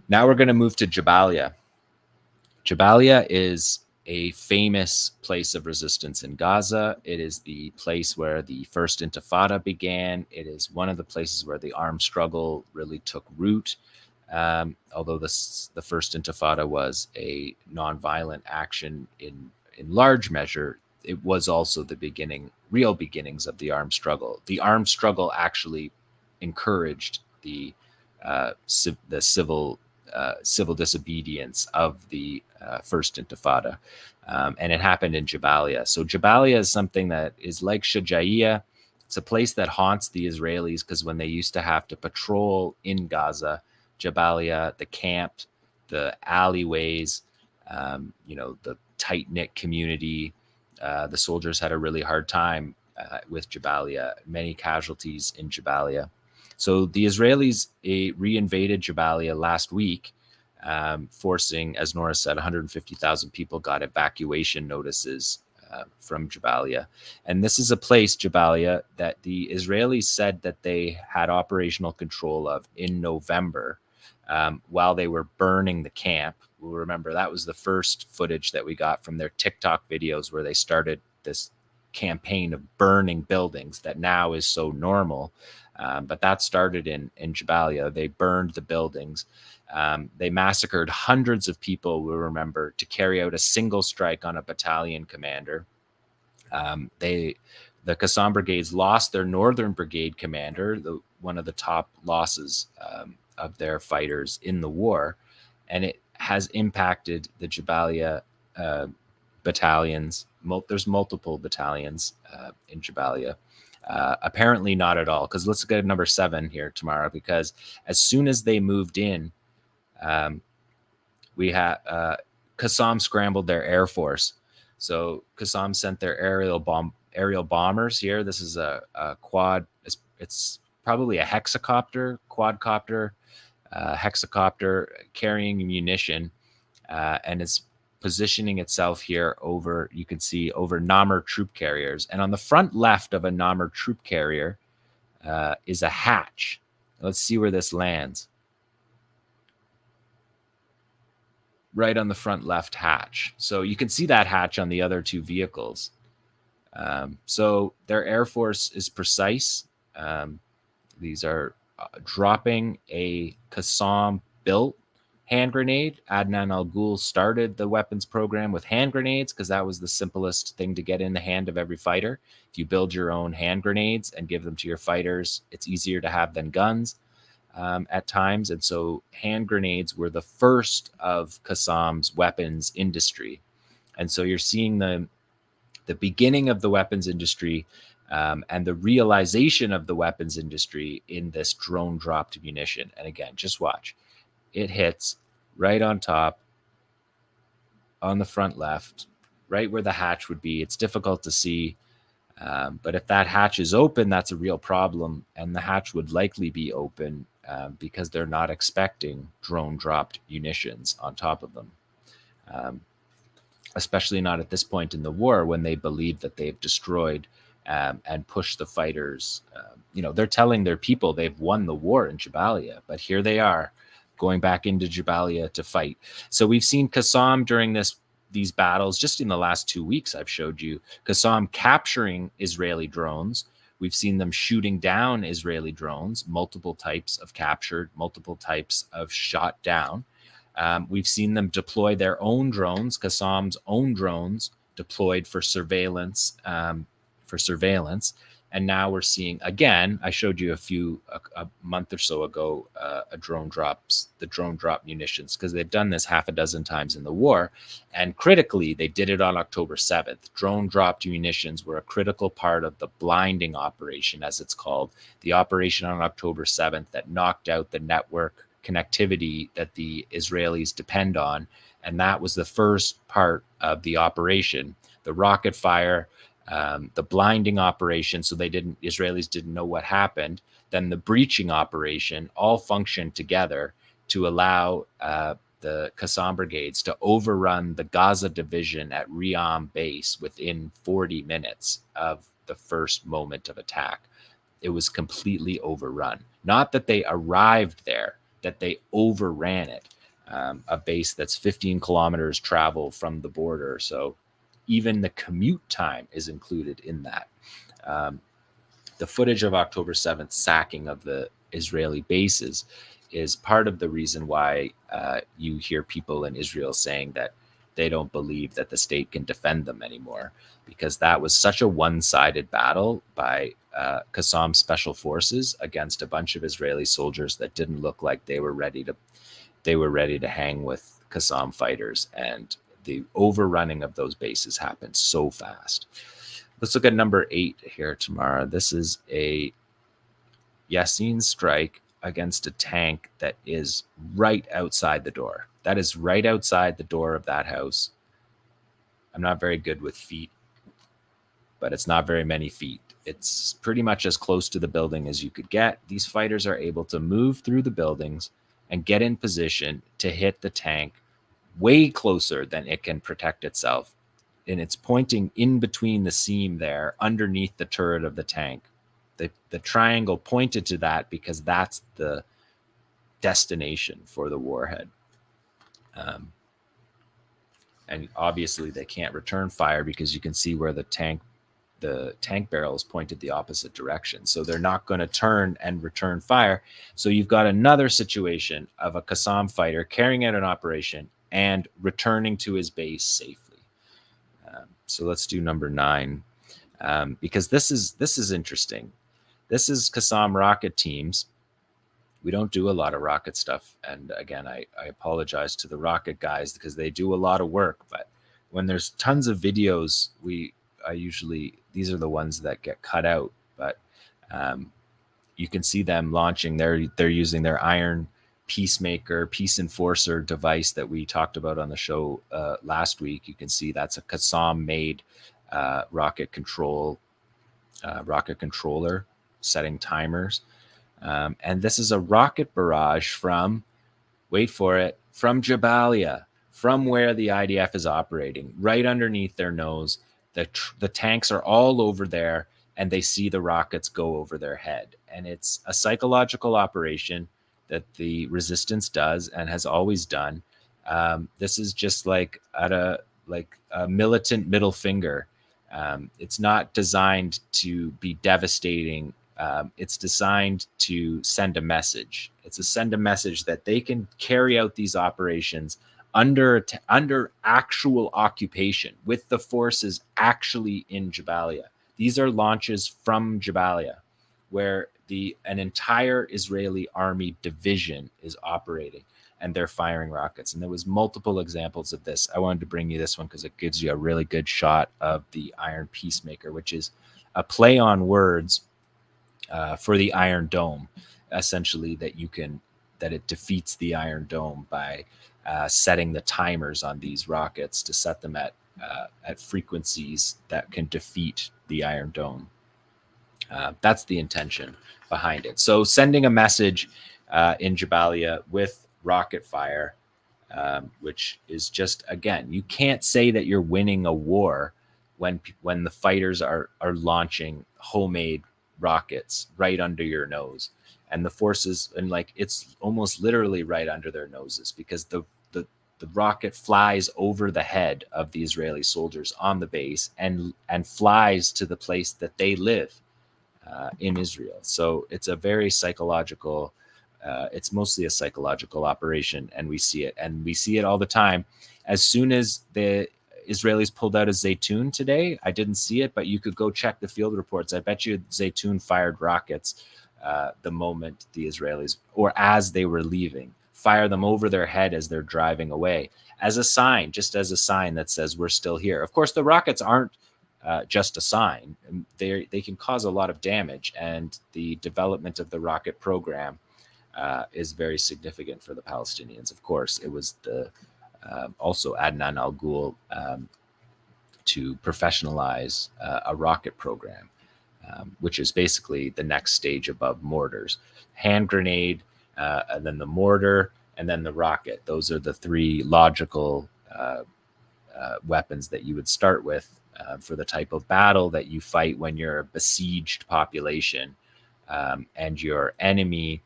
Now we're going to move to Jabalia. Jabalia is a famous place of resistance in Gaza. It is the place where the first Intifada began. It is one of the places where the armed struggle really took root. Although the first Intifada was a nonviolent action in large measure, it was also the real beginnings of the armed struggle. The armed struggle actually encouraged the civil disobedience of the first Intifada, and it happened in Jabalia. So Jabalia is something that is like 𝐄𝐥𝐿𝐼. It's a place that haunts the Israelis because when they used to have to patrol in Gaza, Jabalia, the camp, the alleyways, the tight-knit community, the soldiers had a really hard time with Jabalia, many casualties in Jabalia. So the Israelis reinvaded Jabalia last week, forcing, as Nora said, 150,000 people got evacuation notices from Jabalia. And this is a place, Jabalia, that the Israelis said that they had operational control of in November while they were burning the camp. We'll remember that was the first footage that we got from their TikTok videos where they started this campaign of burning buildings that now is so normal. But that started in Jabalia. They burned the buildings. They massacred hundreds of people, we remember, to carry out a single strike on a battalion commander. The Kasam brigades lost their northern brigade commander, one of the top losses of their fighters in the war, and it has impacted the Jabalia battalions. There's multiple battalions in Jabalia. Apparently not at all, because let's get number 7 here tomorrow, because as soon as they moved in, we had Kasam scrambled their air force. So Kasam sent their aerial bombers here. This is a quad. It's probably a hexacopter, quadcopter, hexacopter carrying munition, and it's positioning itself here over, you can see, over Namr troop carriers. And on the front left of a Namr troop carrier is a hatch. Let's see where this lands. Right on the front left hatch. So you can see that hatch on the other 2 vehicles. So their air force is precise. These are dropping a Kasam-built hand grenade. Adnan al-Ghul started the weapons program with hand grenades because that was the simplest thing to get in the hand of every fighter. If you build your own hand grenades and give them to your fighters, it's easier to have than guns at times. And so hand grenades were the first of Kasam's weapons industry. And so you're seeing the beginning of the weapons industry and the realization of the weapons industry in this drone-dropped munition. And again, just watch. It hits right on top, on the front left, right where the hatch would be. It's difficult to see, but if that hatch is open, that's a real problem. And the hatch would likely be open because they're not expecting drone-dropped munitions on top of them, especially not at this point in the war when they believe that they've destroyed and pushed the fighters. They're telling their people they've won the war in Jabalia, but here they are, going back into Jabalia to fight. So we've seen Kasam during these battles, just in the last 2 weeks, I've showed you, Kasam capturing Israeli drones. We've seen them shooting down Israeli drones, multiple types of captured, multiple types of shot down. We've seen them deploy their own drones, Kasam's own drones, deployed for surveillance, And now we're seeing, again, I showed you a month or so ago, the drone drop munitions, because they've done this half a dozen times in the war. And critically, they did it on October 7th. Drone dropped munitions were a critical part of the blinding operation, as it's called, the operation on October 7th that knocked out the network connectivity that the Israelis depend on. And that was the first part of the operation. The rocket fire, the blinding operation, so Israelis didn't know what happened, then the breaching operation, all functioned together to allow the Kasam brigades to overrun the Gaza division at Riyam base within 40 minutes of the first moment of attack. It was completely overrun. Not that they arrived there, that they overran it. a base that's 15 kilometers travel from the border. So even the commute time is included in that. The footage of October 7th sacking of the Israeli bases is part of the reason why you hear people in Israel saying that they don't believe that the state can defend them anymore, because that was such a one-sided battle by Kasam special forces against a bunch of Israeli soldiers that didn't look like they were ready to hang with Kasam fighters, and the overrunning of those bases happened so fast. Let's look at number 8 here tomorrow. This is a Yassin strike against a tank that is right outside the door. That is right outside the door of that house. I'm not very good with feet, but it's not very many feet. It's pretty much as close to the building as you could get. These fighters are able to move through the buildings and get in position to hit the tank way closer than it can protect itself. And it's pointing in between the seam there, underneath the turret of the tank. The triangle pointed to that because that's the destination for the warhead. And obviously they can't return fire because you can see where the tank barrel is pointed the opposite direction. So they're not going to turn and return fire. So you've got another situation of a Kasam fighter carrying out an operation and returning to his base safely. So let's do number 9, because this is interesting. This is Kasam rocket teams. We don't do a lot of rocket stuff. And again, I apologize to the rocket guys because they do a lot of work. But when there's tons of videos, these are the ones that get cut out. But you can see them launching. They're using their iron peacemaker, peace enforcer device that we talked about on the show last week. You can see that's a Kasam made rocket controller setting timers. And this is a rocket barrage from, wait for it, from Jabalia, from where the IDF is operating, right underneath their nose. The tanks are all over there, and they see the rockets go over their head. And it's a psychological operation that the resistance does and has always done. This is just like a militant middle finger. It's not designed to be devastating. It's designed to send a message. It's to send a message that they can carry out these operations under actual occupation with the forces actually in Jabalia. These are launches from Jabalia, where an entire Israeli army division is operating, and they're firing rockets. And there was multiple examples of this. I wanted to bring you this one because it gives you a really good shot of the Iron Peacemaker, which is a play on words for the Iron Dome, essentially, that it defeats the Iron Dome by setting the timers on these rockets to set them at frequencies that can defeat the Iron Dome. That's the intention behind it. So sending a message in Jabalia with rocket fire, which is just, again, you can't say that you're winning a war when the fighters are launching homemade rockets right under your nose, and the forces, and it's almost literally right under their noses, because the rocket flies over the head of the Israeli soldiers on the base and flies to the place that they live in Israel. So it's a very psychological, it's mostly a psychological operation, and we see it all the time. As soon as the Israelis pulled out of 𝐓𝐡𝐞 today, I didn't see it, but you could go check the field reports. I bet you 𝐓𝐡𝐞 fired rockets the moment the Israelis, or as they were leaving, fire them over their head as they're driving away, as a sign, just as a sign that says we're still here. Of course, the rockets aren't just a sign. They can cause a lot of damage, and the development of the rocket program is very significant for the Palestinians. Of course, it was also Adnan al-Ghul to professionalize a rocket program, which is basically the next stage above mortars. Hand grenade, and then the mortar, and then the rocket. Those are the 3 logical weapons that you would start with for the type of battle that you fight when you're a besieged population, and your enemy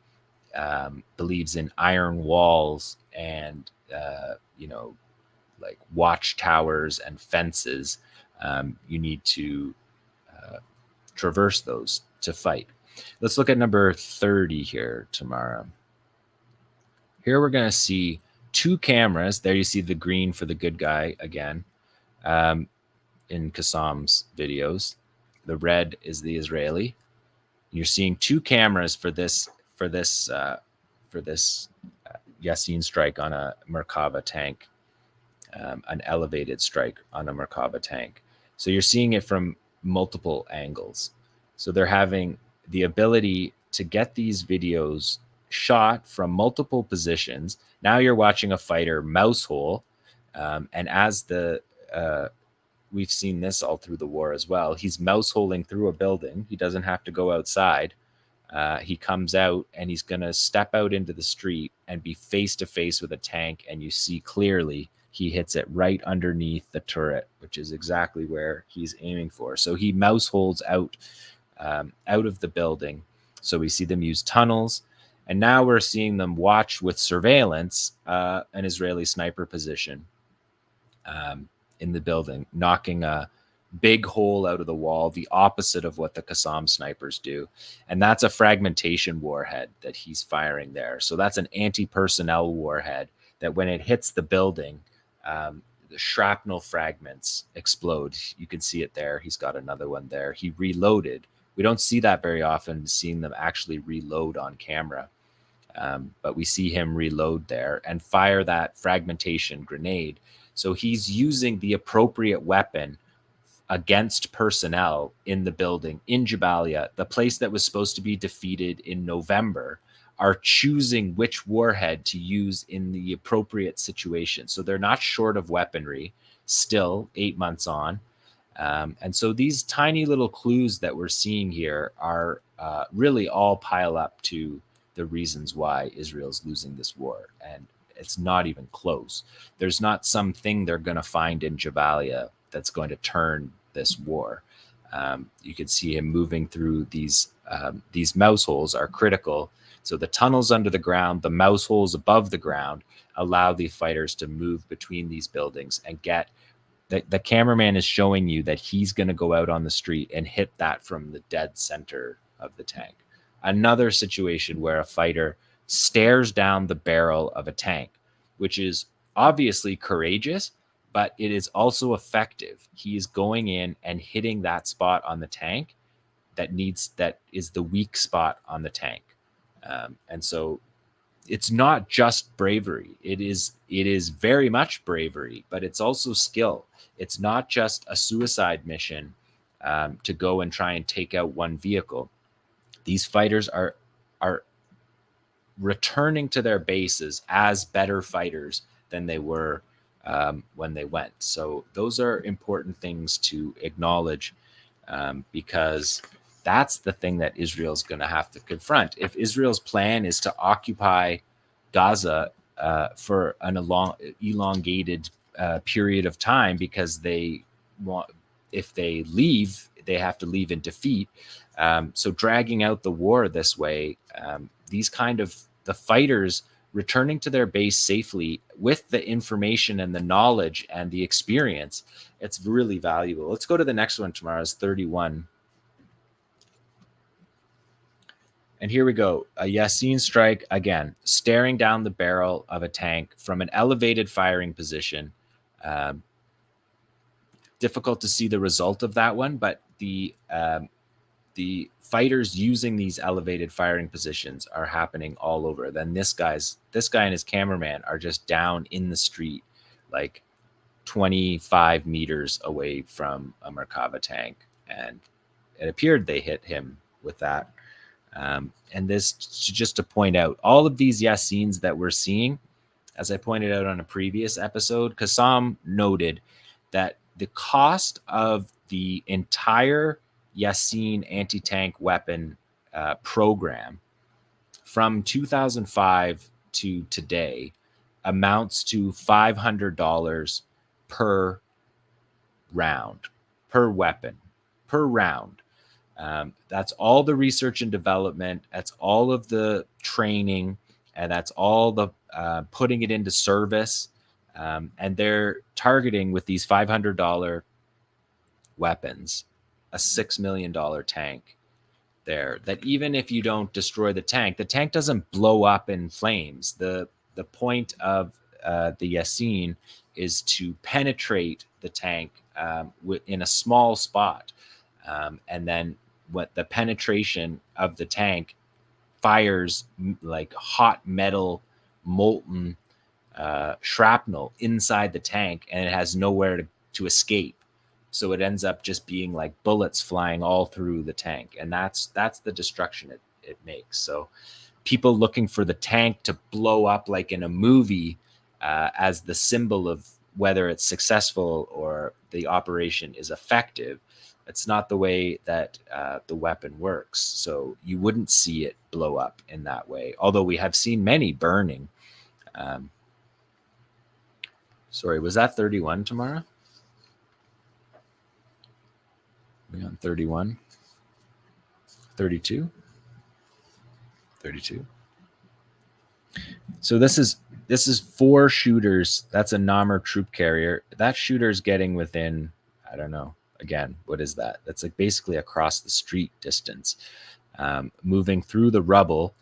believes in iron walls and like watchtowers and fences. You need to traverse those to fight. Let's look at number 30 here, Tamara. Here we're going to see two cameras. There you see the green for the good guy again in Kasam's videos. The red is the Israeli. You're seeing two cameras for this Yassin strike on a Merkava tank, an elevated strike on a Merkava tank. So you're seeing it from multiple angles. So they're having the ability to get these videos shot from multiple positions. Now you're watching a fighter mouse hole, and as we've seen this all through the war as well. He's mouse holing through a building. He doesn't have to go outside. He comes out and he's going to step out into the street and be face to face with a tank. And you see clearly he hits it right underneath the turret, which is exactly where he's aiming for. So he mouse holds out of the building. So we see them use tunnels. And now we're seeing them watch with surveillance an Israeli sniper position in the building, knocking a big hole out of the wall, the opposite of what the Kasam snipers do. And that's a fragmentation warhead that he's firing there. So that's an anti-personnel warhead that when it hits the building, the shrapnel fragments explode. You can see it there. He's got another one there. He reloaded. We don't see that very often, seeing them actually reload on camera. But we see him reload there and fire that fragmentation grenade. So he's using the appropriate weapon against personnel in the building in Jabalia, the place that was supposed to be defeated in November, are choosing which warhead to use in the appropriate situation. So they're not short of weaponry still 8 months on. And so these tiny little clues that we're seeing here are really all pile up to the reasons why Israel's losing this war. And it's not even close. There's not something they're going to find in Jabalia that's going to turn this war. You can see him moving through these mouse holes are critical. So the tunnels under the ground, the mouse holes above the ground allow the fighters to move between these buildings and get the cameraman is showing you that he's going to go out on the street and hit that from the dead center of the tank. Another situation where a fighter stares down the barrel of a tank, which is obviously courageous, but it is also effective. He is going in and hitting that spot on the tank that is the weak spot on the tank. And so it's not just bravery. It is very much bravery, but it's also skill. It's not just a suicide mission to go and try and take out one vehicle. These fighters are returning to their bases as better fighters than they were when they went. So those are important things to acknowledge because that's the thing that Israel's going to have to confront. If Israel's plan is to occupy Gaza for an elongated period of time because they want, if they leave, they have to leave in defeat. So dragging out the war this way, these kind of the fighters returning to their base safely with the information and the knowledge and the experience, it's really valuable. Let's go to the next one tomorrow. It's 31. And here we go. A Yassin strike, again, staring down the barrel of a tank from an elevated firing position. Difficult to see the result of that one, but the fighters using these elevated firing positions are happening all over. Then this guy and his cameraman are just down in the street, like 25 meters away from a Merkava tank. And it appeared they hit him with that. And this, just to point out, all of these Yassins that we're seeing, as I pointed out on a previous episode, Kasam noted that the cost of the entire Yassin anti-tank weapon program from 2005 to today amounts to $500 per round, per weapon, per round. That's all the research and development. That's all of the training, and that's all the putting it into service, and they're targeting with these $500 weapons a $6 million tank there, that even if you don't destroy the tank doesn't blow up in flames. The point of the Yasin is to penetrate the tank in a small spot, and then what the penetration of the tank fires like hot metal, molten shrapnel inside the tank, and it has nowhere to escape. So it ends up just being like bullets flying all through the tank, and that's the destruction it makes. So people looking for the tank to blow up like in a movie as the symbol of whether it's successful or the operation is effective, it's not the way that the weapon works. So you wouldn't see it blow up in that way, although we have seen many burning. Sorry, was that 31 tomorrow? We on 31? 32? 32. So this is 4 shooters. That's a Namr troop carrier. That shooter's getting within, I don't know, again, what is that? That's like basically across the street distance, moving through the rubble.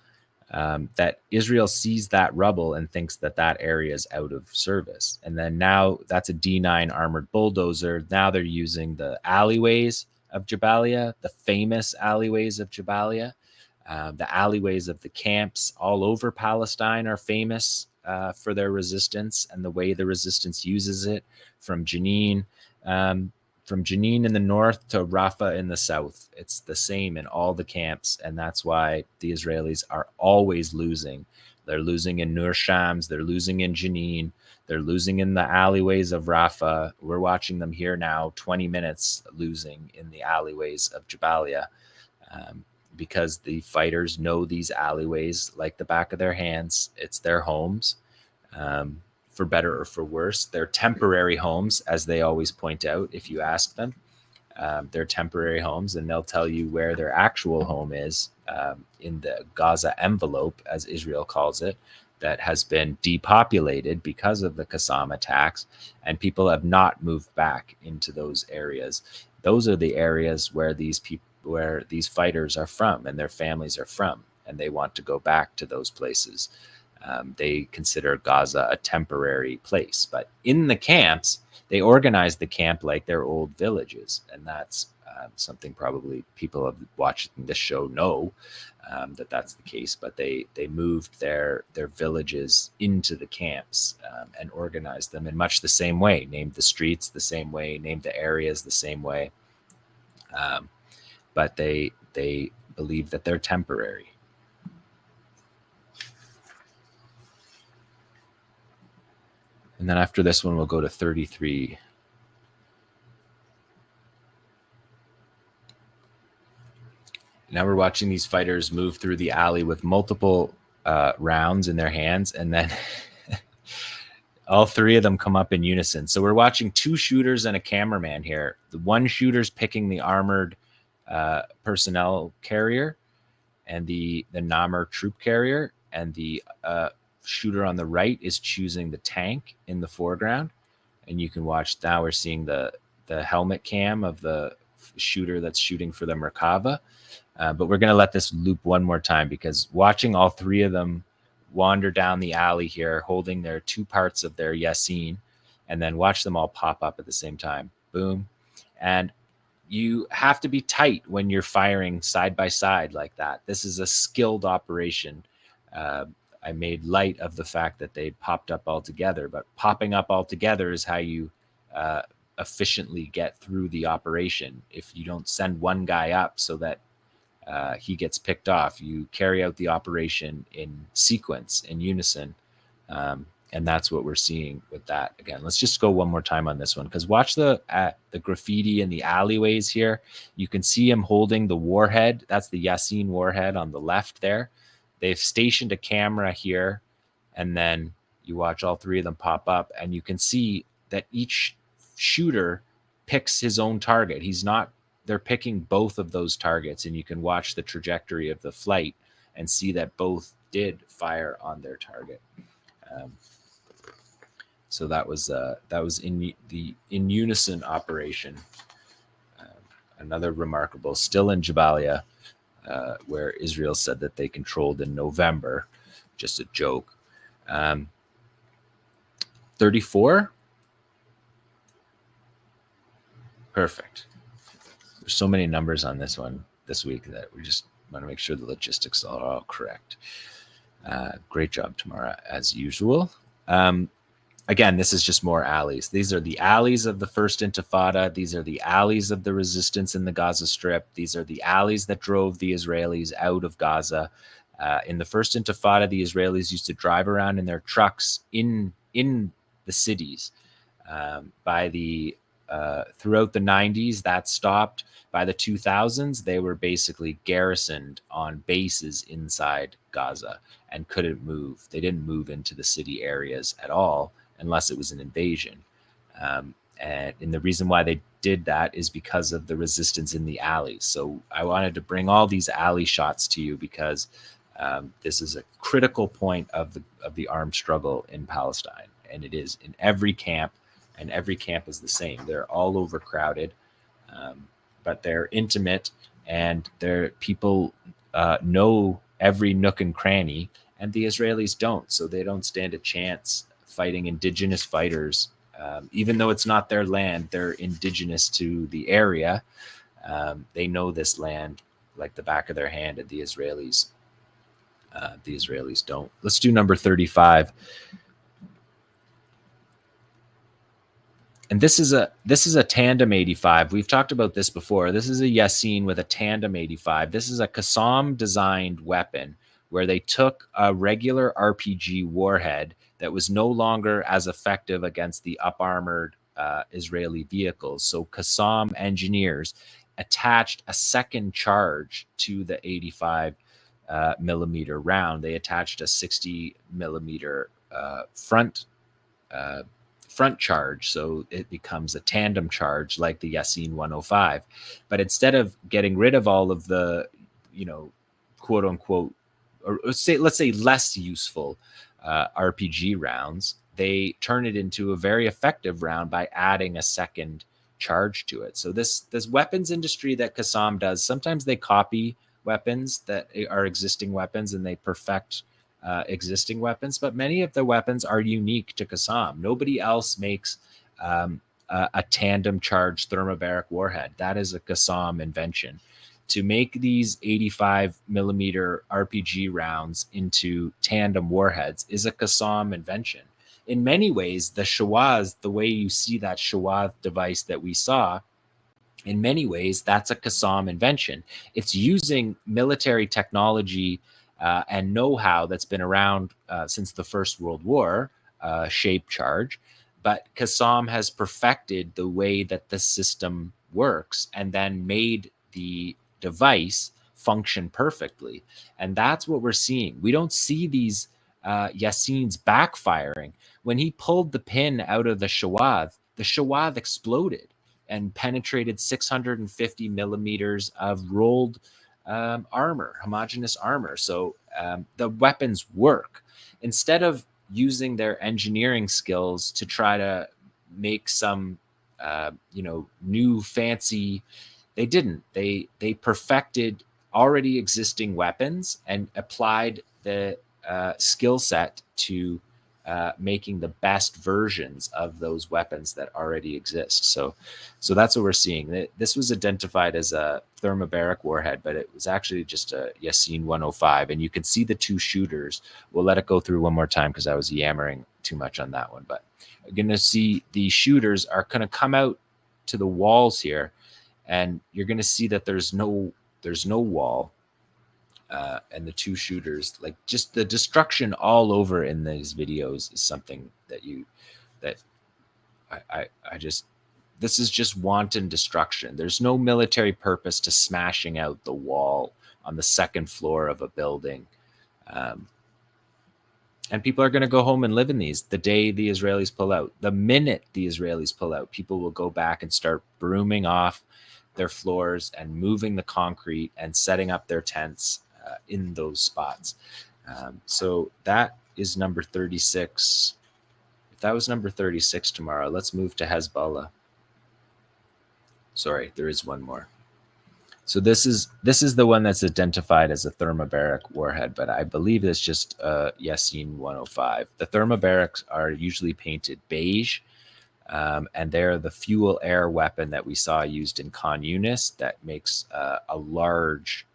That Israel sees that rubble and thinks that area is out of service. And then now that's a D9 armored bulldozer. Now they're using the alleyways of Jabalia, the famous alleyways of Jabalia. The alleyways of the camps all over Palestine are famous for their resistance and the way the resistance uses it, from Jenin in the north to Rafah in the south. It's the same in all the camps, and that's why the Israelis are always losing. They're losing in Nur Shams, they're losing in Jenin, they're losing in the alleyways of Rafah. We're watching them here now, 20 minutes losing in the alleyways of Jabalia, because the fighters know these alleyways like the back of their hands. It's their homes. For better or for worse, they're temporary homes, as they always point out. If you ask them, they're temporary homes, and they'll tell you where their actual home is, in the Gaza envelope, as Israel calls it, that has been depopulated because of the Kasam attacks, and people have not moved back into those areas. Those are the areas where these fighters are from and their families are from, and they want to go back to those places. They consider Gaza a temporary place, but in the camps, they organize the camp like their old villages, and that's something probably people have watched this show know, that that's the case. But they moved their villages into the camps, and organized them in much the same way, named the streets the same way, named the areas the same way, but they believe that they're temporary. And then after this one, we'll go to 33. Now we're watching these fighters move through the alley with multiple rounds in their hands, and then all 3 of them come up in unison. So we're watching 2 shooters and a cameraman here. The one shooter's picking the armored personnel carrier and the Namr troop carrier, and the shooter on the right is choosing the tank in the foreground. And you can watch now, we're seeing the helmet cam of the shooter that's shooting for the Merkava. But we're going to let this loop one more time, because watching all 3 of them wander down the alley here, holding their 2 parts of their Yasin, and then watch them all pop up at the same time. Boom. And you have to be tight when you're firing side by side like that. This is a skilled operation. I made light of the fact that they popped up all together, but popping up all together is how you efficiently get through the operation. If you don't send one guy up so that he gets picked off, you carry out the operation in sequence, in unison. And that's what we're seeing with that. Again, let's just go one more time on this one, because watch the graffiti in the alleyways here. You can see him holding the warhead. That's the Yasin warhead on the left there. They've stationed a camera here, and then you watch all 3 of them pop up, and you can see that each shooter picks his own target. They're picking both of those targets, and you can watch the trajectory of the flight and see that both did fire on their target. So that was in the in unison operation. Another remarkable, still in Jabalia, where Israel said that they controlled in November. Just a joke. 34. Perfect. There's so many numbers on this one this week that we just want to make sure the logistics are all correct. Great job, Tamara, as usual. Again, this is just more alleys. These are the alleys of the First Intifada. These are the alleys of the resistance in the Gaza Strip. These are the alleys that drove the Israelis out of Gaza. In the First Intifada, the Israelis used to drive around in their trucks in the cities. Throughout the 90s, that stopped. By the 2000s, they were basically garrisoned on bases inside Gaza and couldn't move. They didn't move into the city areas at all unless it was an invasion. And the reason why they did that is because of the resistance in the alleys. So I wanted to bring all these alley shots to you because this is a critical point of the armed struggle in Palestine. And it is in every camp, and every camp is the same. They're all overcrowded, but they're intimate, and people know every nook and cranny, and the Israelis don't. So they don't stand a chance fighting indigenous fighters. Even though it's not their land, they're indigenous to the area. They know this land like the back of their hand, and the Israelis don't. Let's do number 35. And this is a tandem 85. We've talked about this before. This is a Yasin with a tandem 85. This is a Kasam designed weapon where they took a regular RPG warhead that was no longer as effective against the up-armored Israeli vehicles. So Kasam engineers attached a second charge to the 85 millimeter round. They attached a 60 millimeter front charge, so it becomes a tandem charge like the Yasin 105. But instead of getting rid of all of the, quote unquote, or let's say less useful RPG rounds, they turn it into a very effective round by adding a second charge to it. So this weapons industry that Kasam does, sometimes they copy weapons that are existing weapons and they perfect existing weapons, but many of the weapons are unique to Kasam. Nobody else makes a tandem charge thermobaric warhead. That is a Kasam invention. To make these 85 millimeter RPG rounds into tandem warheads is a Kasam invention. In many ways, the Shawaz, the way you see that Shawaz device that we saw, in many ways, that's a Kasam invention. It's using military technology and know-how that's been around since the First World War, shape charge. But Kasam has perfected the way that the system works and then made the device function perfectly. And that's what we're seeing. We don't see these Yassins backfiring. When he pulled the pin out of the Shawaz exploded and penetrated 650 millimeters of rolled armor, homogeneous armor. So the weapons work. Instead of using their engineering skills to try to make some, new fancy, they didn't. They perfected already existing weapons and applied the skill set to making the best versions of those weapons that already exist. So that's what we're seeing. This was identified as a thermobaric warhead, but it was actually just a Yasin 105. And you can see the two shooters. We'll let it go through one more time because I was yammering too much on that one. But you're going to see the shooters are going to come out to the walls here, and you're going to see that there's no wall. And the two shooters, like just the destruction all over in these videos is something that this is just wanton destruction. There's no military purpose to smashing out the wall on the second floor of a building. And people are going to go home and live in these the day the Israelis pull out. The minute the Israelis pull out, people will go back and start brooming off their floors and moving the concrete and setting up their tents in those spots. So that is number 36, if that was number 36 tomorrow, let's move to Hezbollah. Sorry, there is one more. So this is the one that's identified as a thermobaric warhead, but I believe it's just Yassin 105. The thermobarics are usually painted beige, and they're the fuel air weapon that we saw used in Khan Yunis that makes a large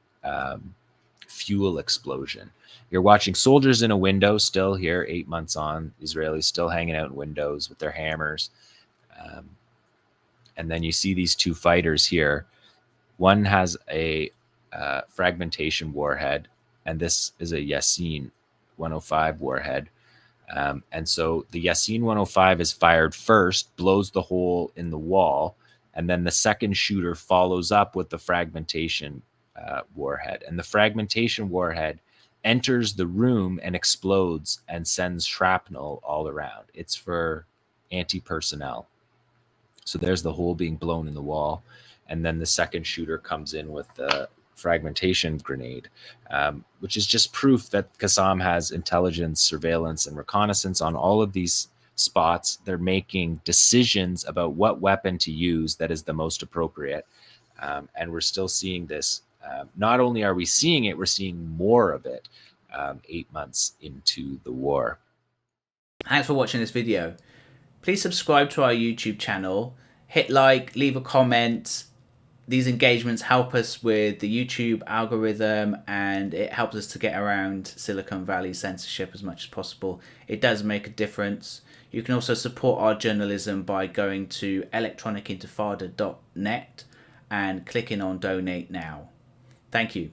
fuel explosion. You're watching soldiers in a window still here, 8 months on. Israelis still hanging out in windows with their hammers. And then you see these two fighters here. One has a fragmentation warhead, and this is a Yassin 105 warhead. And so the Yassin 105 is fired first, blows the hole in the wall, and then the second shooter follows up with the fragmentation warhead. And the fragmentation warhead enters the room and explodes and sends shrapnel all around. It's for anti-personnel. So there's the hole being blown in the wall. And then the second shooter comes in with the fragmentation grenade, which is just proof that Kasam has intelligence, surveillance, and reconnaissance on all of these spots. They're making decisions about what weapon to use that is the most appropriate. And we're still seeing this. Not only are we seeing it, we're seeing more of it 8 months into the war. Thanks for watching this video. Please subscribe to our YouTube channel, hit like, leave a comment. These engagements help us with the YouTube algorithm, and it helps us to get around Silicon Valley censorship as much as possible. It does make a difference. You can also support our journalism by going to electronicintifada.net and clicking on donate now. Thank you.